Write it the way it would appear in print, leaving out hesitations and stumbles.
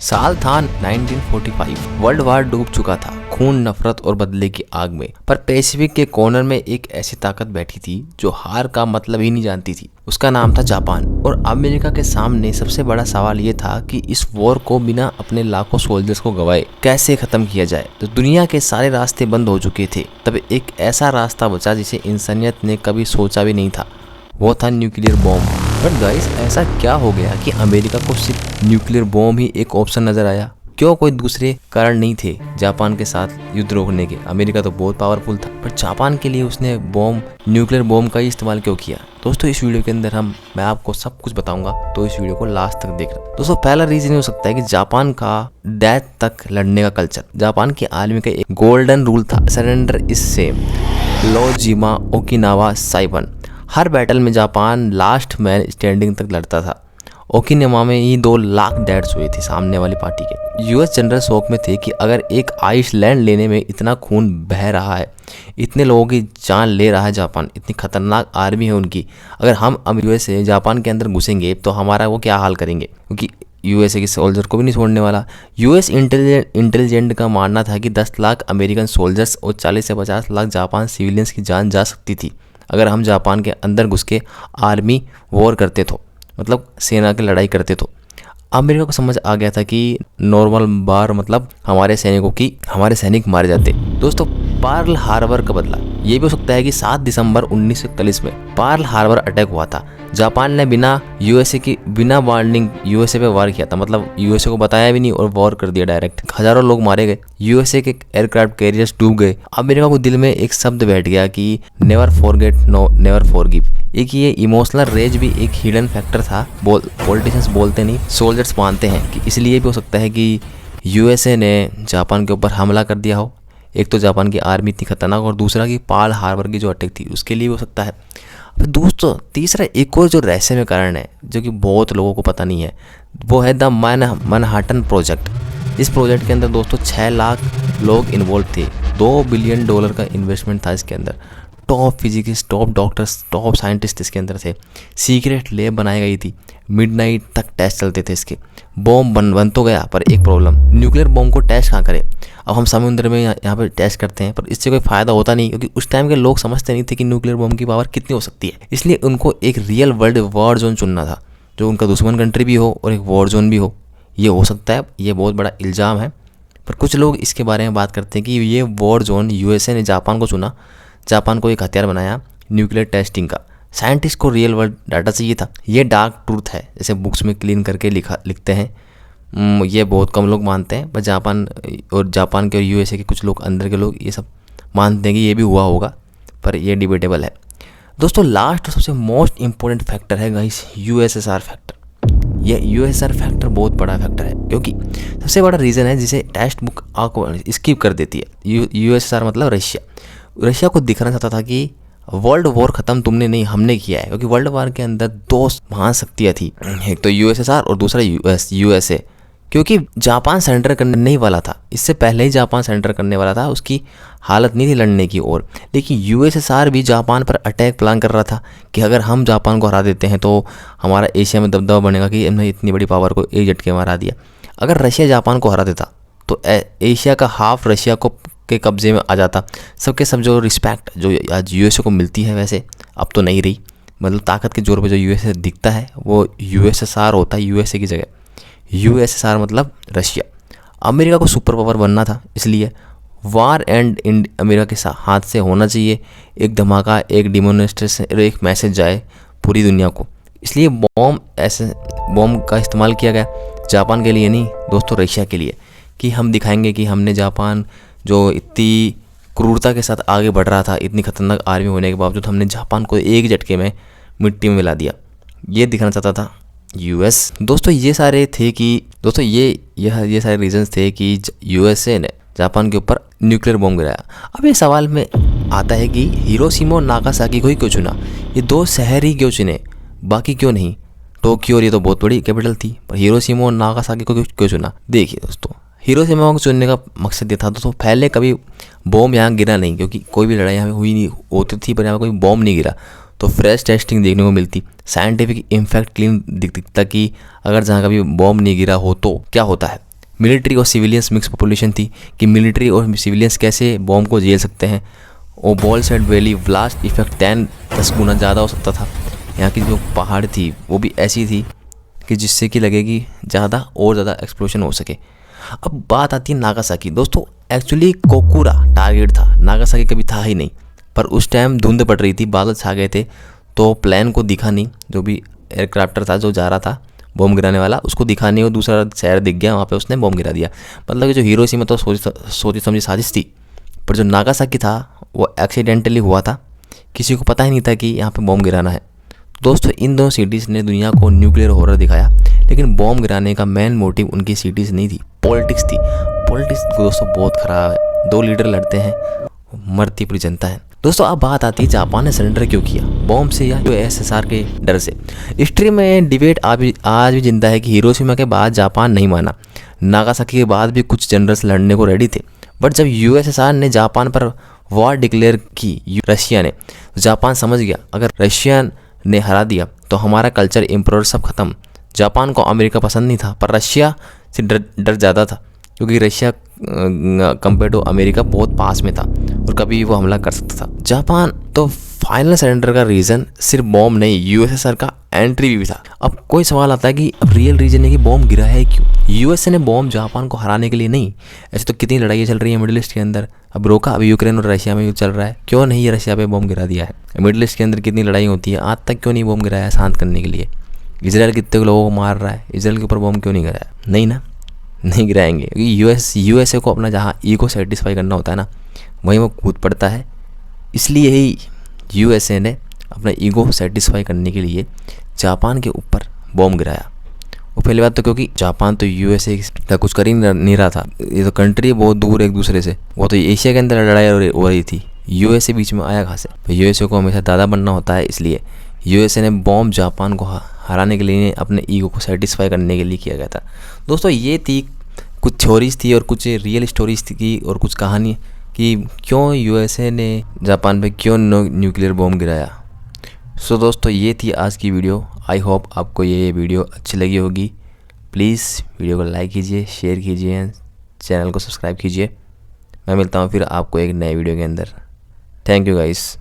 साल था 1945। World war डूब चुका था खून, नफरत और बदले की आग में। पर पैसिफिक के कॉर्नर में एक ऐसी ताकत बैठी थी जो हार का मतलब ही नहीं जानती थी। उसका नाम था जापान। और अमेरिका के सामने सबसे बड़ा सवाल ये था कि इस वॉर को बिना अपने लाखों सोल्जर्स को गवाए कैसे खत्म किया जाए। तो दुनिया के सारे रास्ते बंद हो चुके थे। तब एक ऐसा रास्ता बचा जिसे इंसानियत ने कभी सोचा भी नहीं था। वो था न्यूक्लियर बॉम्ब। बट गाइस, ऐसा क्या हो गया कि अमेरिका को सिर्फ न्यूक्लियर बॉम्ब ही एक ऑप्शन नजर आया? क्यों कोई दूसरे कारण नहीं थे जापान के साथ युद्ध रोकने के? अमेरिका तो बहुत पावरफुल था, पर जापान के लिए उसने न्यूक्लियर बॉम्ब का ही इस्तेमाल क्यों किया? दोस्तों, इस वीडियो के अंदर मैं आपको सब कुछ बताऊंगा, तो इस वीडियो को लास्ट तक देखना। दोस्तों, पहला रीजन हो सकता है कि जापान का डेथ तक लड़ने का कल्चर। जापान की आर्मी का एक गोल्डन रूल था, सरेंडर इज सेम, लो जिमा ओकिनावा साइबन। हर बैटल में जापान लास्ट मैन स्टैंडिंग तक लड़ता था। ओकिनावा में ही 2 लाख डेथ्स हुए थे सामने वाली पार्टी के। यूएस जनरल शौक में थे कि अगर एक आइसलैंड लेने में इतना खून बह रहा है, इतने लोगों की जान ले रहा है जापान, इतनी खतरनाक आर्मी है उनकी, अगर हम अब यूएस से जापान के अंदर घुसेंगे तो हमारा वो क्या हाल करेंगे? क्योंकि यूएसए के सोल्जर को भी नहीं छोड़ने वाला। यूएस इंटेलिजेंट का मानना था कि 10 लाख अमेरिकन सोल्जर्स और 40 से 50 लाख जापान सिविलियंस की जान जा सकती थी अगर हम जापान के अंदर घुस के आर्मी वॉर करते तो, मतलब सेना की लड़ाई करते तो। अमेरिका को समझ आ गया था कि नॉर्मल बार मतलब हमारे सैनिक मारे जाते। दोस्तों, पर्ल हार्बर का बदला ये भी हो सकता है कि 7 दिसंबर 1941 में पर्ल हार्बर अटैक हुआ था। जापान ने बिना वार्निंग यूएसए पे वार किया था, मतलब यूएसए को बताया भी नहीं और वॉर कर दिया डायरेक्ट। हजारों लोग मारे गए, यूएसए के एयरक्राफ्ट कैरियर्स डूब गए। अमेरिका को दिल में एक शब्द बैठ गया कि never forget, no never forgive. एक ये इमोशनल रेज भी एक हिडन फैक्टर था। पॉलिटिशियंस बोलते नहीं, सोल्जर्स मानते हैं कि इसलिए भी हो सकता है कि यूएसए ने जापान के ऊपर हमला कर दिया हो। एक तो जापान की आर्मी इतनी खतरनाक, और दूसरा कि पर्ल हार्बर की जो अटैक थी उसके लिए हो सकता है। दोस्तों, तीसरा एक और जो रहस्यमय कारण है जो कि बहुत लोगों को पता नहीं है, वो है द मैनहट्टन प्रोजेक्ट। इस प्रोजेक्ट के अंदर दोस्तों 6 लाख लोग इन्वॉल्व थे। $2 बिलियन का इन्वेस्टमेंट था इसके अंदर। Top physicist, top doctors, top scientist इसके अंदर थे। सीक्रेट लैब बनाई गई थी, मिडनाइट तक टेस्ट चलते थे इसके। बॉम्ब बन तो गया, पर एक प्रॉब्लम, न्यूक्लियर बॉम्ब को टेस्ट कहाँ करें? अब हम समुद्र में यहाँ पे टेस्ट करते हैं, पर इससे कोई फ़ायदा होता नहीं, क्योंकि उस टाइम के लोग समझते नहीं थे कि न्यूक्लियर बॉम्ब की पावर कितनी हो सकती है। इसलिए उनको एक रियल वर्ल्ड वॉर जोन चुनना था, जो उनका दुश्मन कंट्री भी हो और एक वॉर जोन भी हो। ये हो सकता है, ये बहुत बड़ा इल्ज़ाम है, पर कुछ लोग इसके बारे में बात करते हैं कि ये वॉर जोन यूएसए ने जापान को चुना, जापान को एक हथियार बनाया न्यूक्लियर टेस्टिंग का। साइंटिस्ट को रियल वर्ल्ड डाटा चाहिए था। ये डार्क ट्रूथ है, जैसे बुक्स में क्लीन करके लिखते हैं। ये बहुत कम लोग मानते हैं, पर जापान के और यूएसए के कुछ लोग, अंदर के लोग, ये सब मानते हैं कि ये भी हुआ होगा, पर ये डिबेटेबल है। दोस्तों, लास्ट और सबसे मोस्ट इंपॉर्टेंट फैक्टर है गाइस, यूएसएसआर फैक्टर। ये यूएसएसआर फैक्टर बहुत बड़ा फैक्टर है, क्योंकि सबसे बड़ा रीज़न है जिसे टेक्स्ट बुक आपको स्किप कर देती है। यूएसएसआर मतलब रशिया को दिखाना चाहता था कि वर्ल्ड वॉर ख़त्म तुमने नहीं, हमने किया है। क्योंकि वर्ल्ड वॉर के अंदर 2 महाशक्तियाँ थी, एक तो यूएसएसआर और दूसरा यूएसए। क्योंकि जापान सरेंडर करने नहीं वाला था, इससे पहले ही जापान सरेंडर करने वाला था, उसकी हालत नहीं थी लड़ने की ओर। लेकिन यूएसएसआर भी जापान पर अटैक प्लान कर रहा था कि अगर हम जापान को हरा देते हैं तो हमारा एशिया में दबदबा बनेगा कि हमने इतनी बड़ी पावर को एक झटके में हरा दिया। अगर रशिया जापान को हरा देता तो एशिया का हाफ रशिया के कब्जे में आ जाता। सबके सब जो रिस्पेक्ट जो आज यूएसए को मिलती है, वैसे अब तो नहीं रही। मतलब ताकत के जोर पे जो यूएसए दिखता है वो यूएसएसआर होता है यूएसए की जगह। यूएसएसआर मतलब रशिया। अमेरिका को सुपर पावर बनना था, इसलिए वार एंड इन अमेरिका के हाथ से होना चाहिए। एक धमाका, एक डिमोन्स्ट्रेशन, एक मैसेज जाए पूरी दुनिया को। इसलिए बॉम्ब का इस्तेमाल किया गया, जापान के लिए नहीं दोस्तों, रशिया के लिए, कि हम दिखाएंगे कि हमने जापान जो इतनी क्रूरता के साथ आगे बढ़ रहा था, इतनी खतरनाक आर्मी होने के बावजूद हमने जापान को एक झटके में मिट्टी में मिला दिया। ये दिखाना चाहता था यूएस। दोस्तों, ये सारे रीजंस थे कि यूएसए ने जापान के ऊपर न्यूक्लियर बॉम्ब गिराया। अब ये सवाल में आता है कि हिरोशिमा और नागासाकी को ही क्यों चुना? ये 2 शहर ही क्यों चुने, बाकी क्यों नहीं? टोक्यो और ये तो बहुत बड़ी कैपिटल थी, पर हिरोशिमा और नागासाकी को क्यों चुना? देखिए दोस्तों, हिरोशिमा को चुनने का मकसद ये था दोस्तों, पहले कभी बॉम्ब यहाँ गिरा नहीं, क्योंकि कोई भी लड़ाई यहाँ हुई नहीं होती थी, पर यहाँ कोई बॉम्ब नहीं गिरा, तो फ्रेश टेस्टिंग देखने को मिलती। साइंटिफिक इम्पैक्ट क्लीन दिखता कि अगर जहाँ कभी बॉम्ब नहीं गिरा हो तो क्या होता है। मिलिट्री और सिविलियंस मिक्स पॉपुलेशन थी कि मिलिट्री और सिविलियंस कैसे बॉम्ब को झेल सकते हैं। और ball set valley blast effect 10 गुना ज़्यादा हो सकता था। यहाँ की जो पहाड़ थी वो भी ऐसी थी कि जिससे कि लगेगी ज़्यादा और ज़्यादा एक्सप्लोजन हो सके। अब बात आती है नागासाकी। दोस्तों एक्चुअली कोकुरा टारगेट था, नागासाकी कभी था ही नहीं। पर उस टाइम धुंध पड़ रही थी, बादल छा गए थे, तो प्लान को दिखा नहीं। जो भी एयरक्राफ्टर था जो जा रहा था बॉम्ब गिराने वाला, उसको दिखा नहीं, वो दूसरा शहर दिख गया, वहाँ पे उसने बॉम्ब गिरा दिया। मतलब कि जो हिरोशिमा तो सोची समझी साजिश थी, पर जो नागासाकी था वो एक्सीडेंटली हुआ था। किसी को पता ही नहीं था कि यहाँ पे बॉम्ब गिराना है। दोस्तों इन दोनों सिटीज़ ने दुनिया को न्यूक्लियर हॉरर दिखाया, लेकिन बॉम्ब गिराने का मेन मोटिव उनकी सिटीज़ नहीं थी, पॉलिटिक्स थी। पॉलिटिक्स दोस्तों बहुत ख़राब है। 2 लीडर लड़ते हैं, मरती पूरी जनता है। दोस्तों अब बात आती है जापान ने सरेंडर क्यों किया, बॉम्ब से या यूएसएसआर के डर से। हिस्ट्री में डिबेट आज भी जिंदा है कि हिरोशिमा के बाद जापान नहीं माना, नागासाकी के बाद भी कुछ जनरल्स लड़ने को रेडी थे। बट जब यूएसएसआर ने जापान पर वॉर डिक्लेयर की रशिया ने, जापान समझ गया अगर रशिया ने हरा दिया तो हमारा कल्चर एम्परर सब खत्म। जापान को अमेरिका पसंद नहीं था, पर रशिया से डर ज़्यादा था, क्योंकि रशिया कंपेयर टू अमेरिका बहुत पास में था और कभी वो हमला कर सकता था। जापान तो फाइनल सरेंडर का रीज़न सिर्फ बॉम्ब नहीं, यूएसएसआर का एंट्री भी था। अब कोई सवाल आता है कि अब रियल रीज़न है कि बॉम्ब गिरा है क्यों। यूएसए ने बॉम्ब जापान को हराने के लिए नहीं। ऐसे तो कितनी लड़ाइयाँ चल रही है मिडिल ईस्ट के अंदर, अब रोका, अभी यूक्रेन और रशिया में युद्ध चल रहा है, क्यों नहीं ये रशिया पे बॉम्ब गिरा दिया है। मिडिल ईस्ट के अंदर कितनी लड़ाई होती है, आज तक क्यों नहीं बॉम्ब गिराया शांत करने के लिए। इसराइल कितने लोगों को मार रहा है, इसराइल के ऊपर बॉम्ब क्यों नहीं गिराया। नहीं ना, नहीं गिराएंगे, क्योंकि यूएसए को अपना जहाँ ईगो सेटिस्फाई करना होता है ना, वहीं वो कूद पड़ता है। इसलिए ही यूएसए ने अपना ईगो सेटिस्फाई करने के लिए जापान के ऊपर बॉम्ब गिराया। वो पहली बात तो क्योंकि जापान तो यूएसए का कुछ कर ही नहीं रहा था, ये तो कंट्री बहुत दूर एक दूसरे से, वो तो एशिया के अंदर लड़ाई हो रही थी, यूएसए बीच में आया कहाँ से। तो यूएसए को हमेशा दादा बनना होता है, इसलिए यूएसए ने बॉम्ब जापान को हराने के लिए, अपने ईगो को सेटिस्फाई करने के लिए किया गया था। दोस्तों ये थी कुछ थ्योरीज थी और कुछ रियल स्टोरीज थी और कुछ कहानी कि क्यों यूएसए ने जापान पे क्यों न्यूक्लियर बॉम्ब गिराया। सो दोस्तों ये थी आज की वीडियो। आई होप आपको ये वीडियो अच्छी लगी होगी। प्लीज़ वीडियो को लाइक कीजिए, शेयर कीजिए, चैनल को सब्सक्राइब कीजिए। मैं मिलता हूँ फिर आपको एक नए वीडियो के अंदर। Thank you guys.